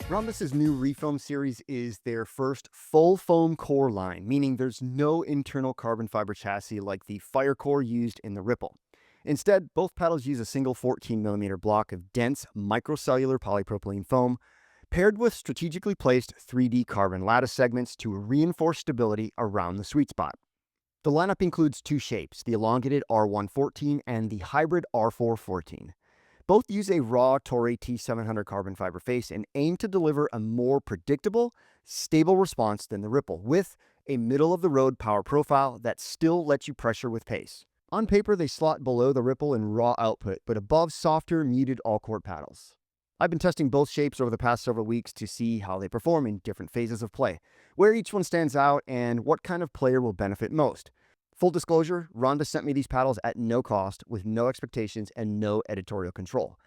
Ronbus's new Refoam series is their first full foam core line, meaning there's no internal carbon fiber chassis like the fire core used in the Ripple. Instead, both paddles use a single 14mm block of dense microcellular polypropylene foam, paired with strategically placed 3D carbon lattice segments to reinforce stability around the sweet spot. The lineup includes two shapes, the elongated R114 and the hybrid R414. Both use a raw Toray T700 carbon fiber face and aim to deliver a more predictable, stable response than the Ripple, with a middle-of-the-road power profile that still lets you pressure with pace. On paper, they slot below the Ripple in raw output, but above softer, muted all-court paddles. I've been testing both shapes over the past several weeks to see how they perform in different phases of play, where each one stands out, and what kind of player will benefit most. Full disclosure, Ronbus sent me these paddles at no cost, with no expectations and no editorial control.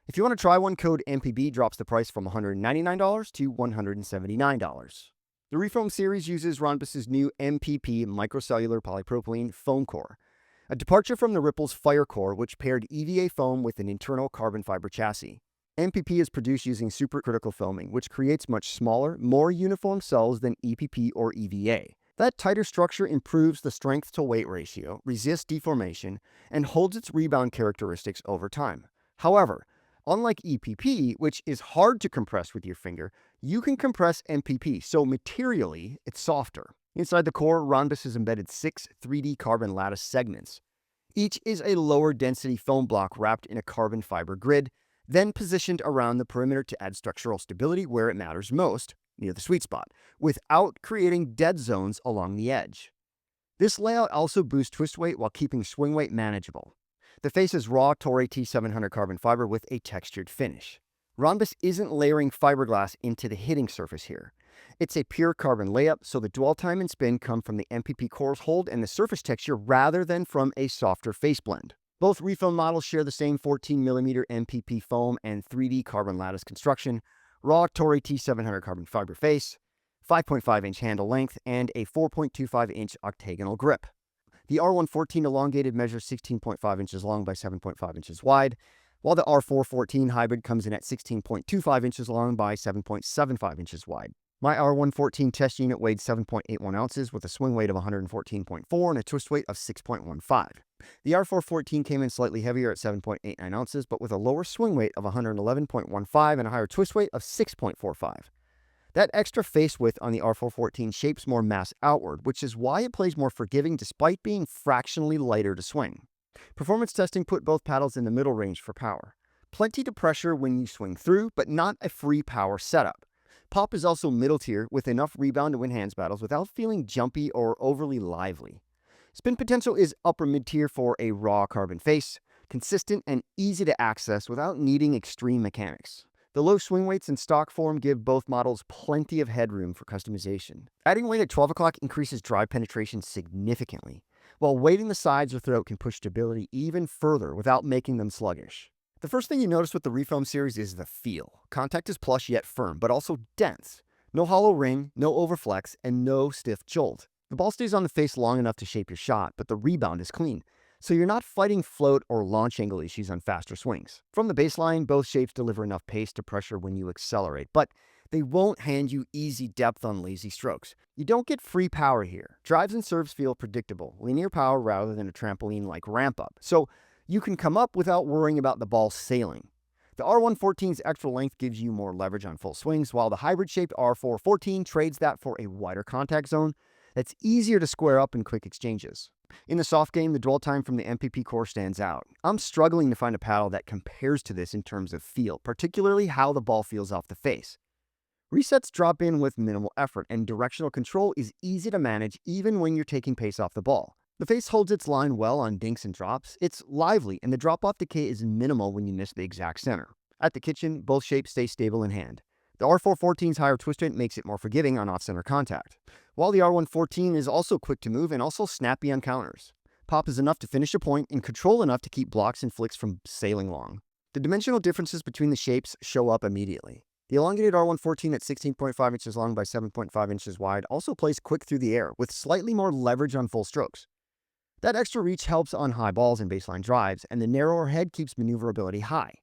If you want to try one, code MPB drops the price from $199 to $179. The Refoam series uses Ronbus's new MPP microcellular polypropylene foam core, a departure from the Ripple's fire core, which paired EVA foam with an internal carbon fiber chassis. MPP is produced using supercritical foaming, which creates much smaller, more uniform cells than EPP or EVA. That tighter structure improves the strength-to-weight ratio, resists deformation, and holds its rebound characteristics over time. However, unlike EPP, which is hard to compress with your finger, you can compress MPP, so materially, it's softer. Inside the core, Ronbus has embedded 6 3D carbon lattice segments. Each is a lower density foam block wrapped in a carbon fiber grid, then positioned around the perimeter to add structural stability where it matters most, near the sweet spot, without creating dead zones along the edge. This layout also boosts twist weight while keeping swing weight manageable. The face is raw Toray T700 carbon fiber with a textured finish. Ronbus isn't layering fiberglass into the hitting surface here. It's a pure carbon layup, so the dwell time and spin come from the MPP core's hold and the surface texture rather than from a softer face blend. Both Refoam models share the same 14mm MPP foam and 3D carbon lattice construction, raw Toray T700 carbon fiber face, 5.5-inch handle length, and a 4.25-inch octagonal grip. The R114 elongated measures 16.5 inches long by 7.5 inches wide, while the R414 hybrid comes in at 16.25 inches long by 7.75 inches wide. My R114 test unit weighed 7.81 ounces with a swing weight of 114.4 and a twist weight of 6.15. The R414 came in slightly heavier at 7.89 ounces, but with a lower swing weight of 111.15 and a higher twist weight of 6.45. That extra face width on the R414 shapes more mass outward, which is why it plays more forgiving despite being fractionally lighter to swing. Performance testing put both paddles in the middle range for power. Plenty to pressure when you swing through, but not a free power setup. Pop is also middle tier with enough rebound to win hands battles without feeling jumpy or overly lively. Spin potential is upper mid-tier for a raw carbon face, consistent and easy to access without needing extreme mechanics. The low swing weights in stock form give both models plenty of headroom for customization. Adding weight at 12 o'clock increases drive penetration significantly, while weighting the sides or throat can push stability even further without making them sluggish. The first thing you notice with the Refoam series is the feel. Contact is plush yet firm, but also dense. No hollow ring, no overflex, and no stiff jolt. The ball stays on the face long enough to shape your shot, but the rebound is clean, so you're not fighting float or launch angle issues on faster swings. From the baseline, both shapes deliver enough pace to pressure when you accelerate, but they won't hand you easy depth on lazy strokes. You don't get free power here. Drives and serves feel predictable, linear power rather than a trampoline-like ramp-up, so you can come up without worrying about the ball sailing. The R114's extra length gives you more leverage on full swings, while the hybrid-shaped R414 trades that for a wider contact zone that's easier to square up in quick exchanges. In the soft game, the dwell time from the MPP core stands out. I'm struggling to find a paddle that compares to this in terms of feel, particularly how the ball feels off the face. Resets drop in with minimal effort, and directional control is easy to manage even when you're taking pace off the ball. The face holds its line well on dinks and drops. It's lively, and the drop-off decay is minimal when you miss the exact center. At the kitchen, both shapes stay stable in hand. The R414's higher twist rate makes it more forgiving on off-center contact, while the R114 is also quick to move and also snappy on counters. Pop is enough to finish a point and control enough to keep blocks and flicks from sailing long. The dimensional differences between the shapes show up immediately. The elongated R114 at 16.5 inches long by 7.5 inches wide also plays quick through the air, with slightly more leverage on full strokes. That extra reach helps on high balls and baseline drives, and the narrower head keeps maneuverability high.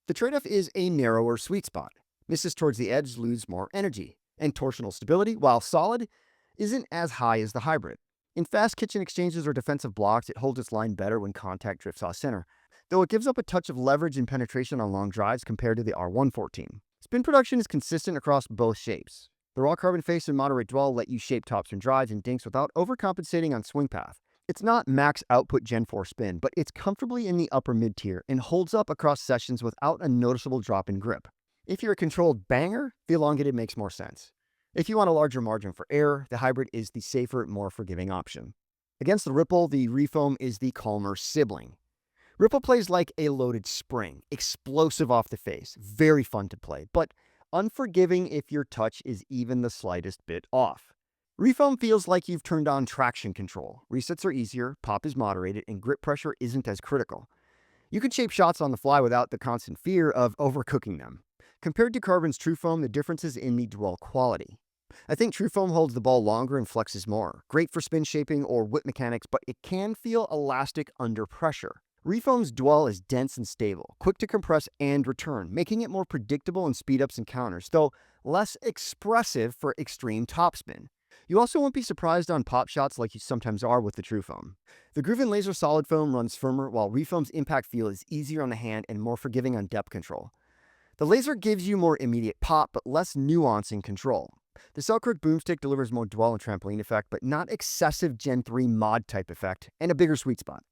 The trade-off is a narrower sweet spot. Misses towards the edge lose more energy, and torsional stability, while solid, isn't as high as the hybrid. In fast kitchen exchanges or defensive blocks, it holds its line better when contact drifts off center, though it gives up a touch of leverage and penetration on long drives compared to the R114. Spin production is consistent across both shapes. The raw carbon face and moderate dwell let you shape tops and drives and dinks without overcompensating on swing path. It's not max output Gen 4 spin, but it's comfortably in the upper mid-tier and holds up across sessions without a noticeable drop in grip. If you're a controlled banger, the elongated makes more sense. If you want a larger margin for error, the hybrid is the safer, more forgiving option. Against the Ripple, the Refoam is the calmer sibling. Ripple plays like a loaded spring, explosive off the face, very fun to play, but unforgiving if your touch is even the slightest bit off. Refoam feels like you've turned on traction control. Resets are easier, pop is moderated, and grip pressure isn't as critical. You can shape shots on the fly without the constant fear of overcooking them. Compared to Carbon's True Foam, the difference is in the dwell quality. I think True Foam holds the ball longer and flexes more. Great for spin shaping or whip mechanics, but it can feel elastic under pressure. Refoam's dwell is dense and stable, quick to compress and return, making it more predictable in speed-ups and counters, though less expressive for extreme topspin. You also won't be surprised on pop shots like you sometimes are with the True Foam. The Groovin Laser Solid Foam runs firmer, while Refoam's impact feel is easier on the hand and more forgiving on depth control. The laser gives you more immediate pop, but less nuance in control. The Selkirk Boomstik delivers more dwell and trampoline effect, but not excessive Gen 3 mod type effect, and a bigger sweet spot.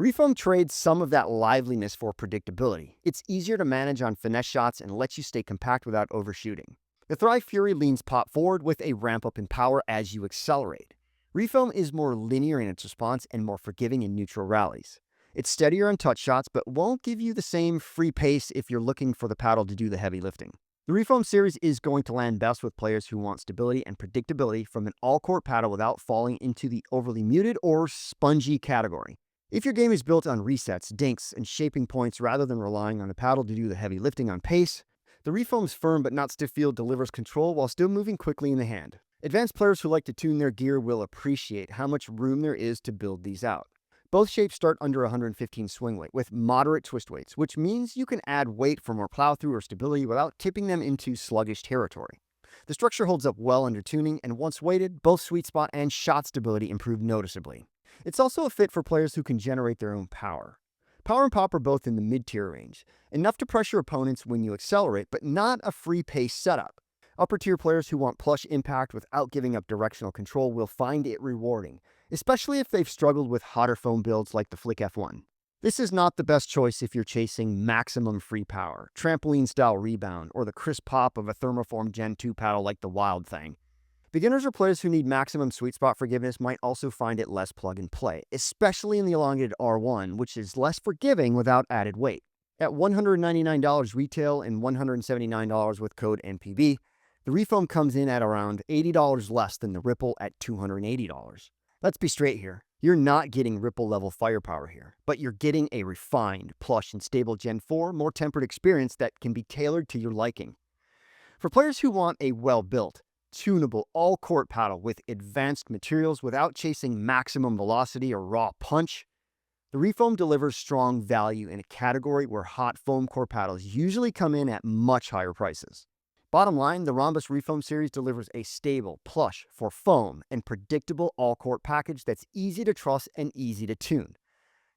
Refoam trades some of that liveliness for predictability. It's easier to manage on finesse shots and lets you stay compact without overshooting. The Thrive Fury leans pop forward with a ramp up in power as you accelerate. Refoam is more linear in its response and more forgiving in neutral rallies. It's steadier on touch shots, but won't give you the same free pace if you're looking for the paddle to do the heavy lifting. The Refoam series is going to land best with players who want stability and predictability from an all-court paddle without falling into the overly muted or spongy category. If your game is built on resets, dinks, and shaping points rather than relying on the paddle to do the heavy lifting on pace, the Refoam's firm but not stiff feel delivers control while still moving quickly in the hand. Advanced players who like to tune their gear will appreciate how much room there is to build these out. Both shapes start under 115 swing weight with moderate twist weights, which means you can add weight for more plow-through or stability without tipping them into sluggish territory. The structure holds up well under tuning, and once weighted, both sweet spot and shot stability improve noticeably. It's also a fit for players who can generate their own power. Power and pop are both in the mid-tier range, enough to pressure opponents when you accelerate, but not a free pace setup. Upper-tier players who want plush impact without giving up directional control will find it rewarding, especially if they've struggled with hotter foam builds like the Flick F1. This is not the best choice if you're chasing maximum free power, trampoline-style rebound, or the crisp pop of a thermoform Gen 2 paddle like the Wild Thing. Beginners or players who need maximum sweet spot forgiveness might also find it less plug-and-play, especially in the elongated R1, which is less forgiving without added weight. At $199 retail and $179 with code NPB, the Refoam comes in at around $80 less than the Ripple at $280. Let's be straight here. You're not getting Ripple-level firepower here, but you're getting a refined, plush, and stable Gen 4, more tempered experience that can be tailored to your liking. For players who want a well-built, tunable, all-court paddle with advanced materials without chasing maximum velocity or raw punch, the Refoam delivers strong value in a category where hot foam core paddles usually come in at much higher prices. Bottom line, the Ronbus Refoam series delivers a stable, plush, for foam, and predictable all-court package that's easy to trust and easy to tune.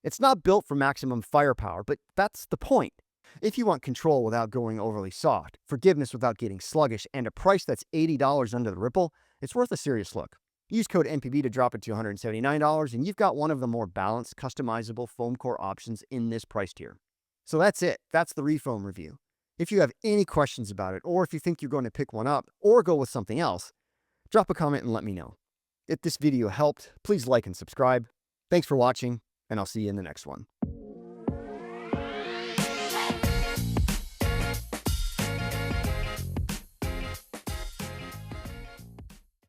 It's not built for maximum firepower, but that's the point. If you want control without going overly soft, forgiveness without getting sluggish, and a price that's $80 under the Ripple, it's worth a serious look. Use code NPB to drop it to $179, and you've got one of the more balanced, customizable foam core options in this price tier. So that's it. That's the Refoam review. If you have any questions about it, or if you think you're going to pick one up or go with something else, drop a comment and let me know. If this video helped, please like and subscribe. Thanks for watching, and I'll see you in the next one.